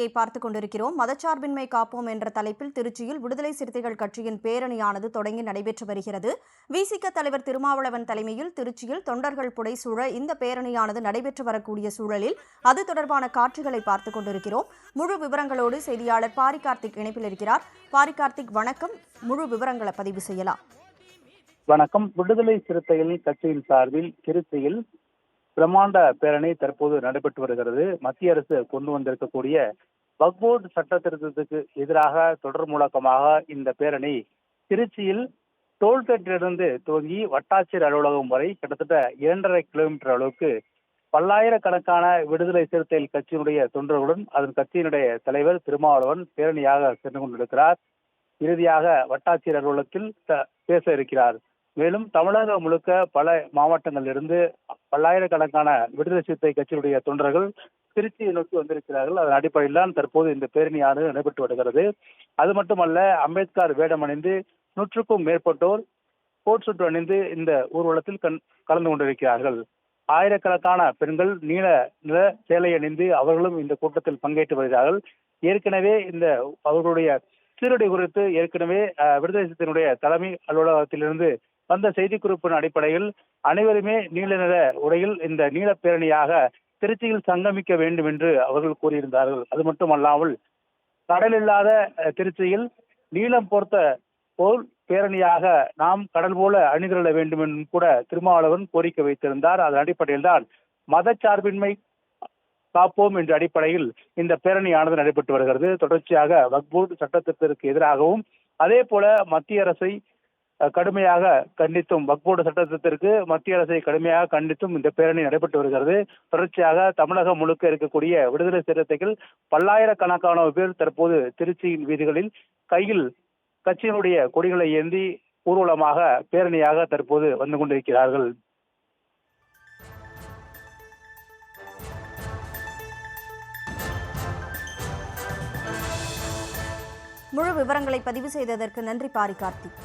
செய்தியை பார்த்துக் கொண்டிருக்கிறோம். மதச்சார்பின்மை காப்போம் என்ற தலைப்பில் திருச்சியில் விடுதலை சிறுத்தைகள் கட்சியின் பேரணியானது தொடங்கி நடைபெற்று வருகிறது. விசிக தலைவர் திருமாவளவன் தலைமையில் திருச்சியில் தொண்டர்கள் புடைசூழ இந்த பேரணியானது நடைபெற்று வரக்கூடிய சூழலில் அது தொடர்பான காட்சிகளை பார்த்துக் கொண்டிருக்கிறோம். முழு விவரங்களோடு செய்தியாளர் பாரி கார்த்திக் இணைப்பில் இருக்கிறார். பாரி கார்த்திக், வணக்கம். முழு விவரங்களை பதிவு செய்யலாம். வணக்கம். விடுதலை சிறுத்தைகள் கட்சியின் சார்பில் திருச்சியில் பிரம்மாண்ட பேரணி தற்போது நடைபெற்று வருகிறது. மத்திய அரசு கொண்டு வந்திருக்கக்கூடிய வக்ஃப் போர்டு சட்ட திருத்தத்துக்கு எதிராக தொடர் முழக்கமாக இந்த பேரணி திருச்சியில் டோல்கேட்டிலிருந்து துவங்கி வட்டாட்சியர் அலுவலகம் வரை கிட்டத்தட்ட 2.5 கிலோமீட்டர் அளவுக்கு பல்லாயிரக்கணக்கான விடுதலை சிறுத்தைகள் கட்சியினுடைய தொண்டர்களுடன் அதன் கட்சியினுடைய தலைவர் திருமாவளவன் பேரணியாக சென்று கொண்டிருக்கிறார். இறுதியாக வட்டாட்சியர் அலுவலகத்தில் பேச இருக்கிறார். மேலும் தமிழகம் முழுக்க பல மாவட்டங்களிலிருந்து பல்லாயிரக்கணக்கான விடுதலை சிறுத்தை கட்சியினுடைய தொண்டர்கள் திருச்சியை நோக்கி வந்திருக்கிறார்கள். அதன் அடிப்படையில் தான் தற்போது இந்த பேரணியானது நடைபெற்று வருகிறது. அது மட்டுமல்ல, அம்பேத்கர் வேடம் அணிந்து 100க்கும் மேற்பட்டோர் கோட் சுற்று அணிந்து இந்த ஊர்வலத்தில் கலந்து கொண்டிருக்கிறார்கள். ஆயிரக்கணக்கான பெண்கள் நீல நிற சேலை அணிந்து அவர்களும் இந்த கூட்டத்தில் பங்கேற்று வருகிறார்கள். ஏற்கனவே இந்த அவர்களுடைய சீருடை குறித்து ஏற்கனவே விடுதலை சிறுத்தையினுடைய தலைமை அலுவலகத்திலிருந்து வந்த செய்திக்குறிப்பின் அடிப்படையில் அனைவருமே நீல நிற உடையில் இந்த நீல பேரணியாக திருச்சியில் சங்கமிக்க வேண்டும் என்று அவர்கள் கூறியிருந்தார்கள். அது மட்டுமல்லாமல் கடல் இல்லாத திருச்சியில் நீளம் பொறுத்த போல் பேரணியாக நாம் கடல் போல அணிதிரள வேண்டும் என்றும் கூட திருமாவளவன் கோரிக்கை வைத்திருந்தார். அதன் அடிப்படையில் தான் மதச்சார்பின்மை காப்போம் என்ற அடிப்படையில் இந்த பேரணியானது நடைபெற்று வருகிறது. தொடர்ச்சியாக வக்ஃப் போர்டு சட்டத்திற்கு எதிராகவும் அதே போல மத்திய அரசை கடுமையாக கண்டித்தும் வக்ஃப் போர்டு சட்டத்திற்கு மத்திய அரசை கடுமையாக கண்டித்தும் இந்த பேரணி நடைபெற்று வருகிறது. தொடர்ச்சியாக தமிழகம் முழுக்க இருக்கக்கூடிய விடுதலை சிறுத்தைகள் பல்லாயிரக்கணக்கான பேர் தற்போது திருச்சியின் வீதிகளில் கையில் கட்சியினுடைய கொடிகளை ஏந்தி ஊர்வலமாக பேரணியாக தற்போது வந்து கொண்டிருக்கிறார்கள். முழு விவரங்களை பதிவு செய்ததற்கு நன்றி பாரி கார்த்திக்.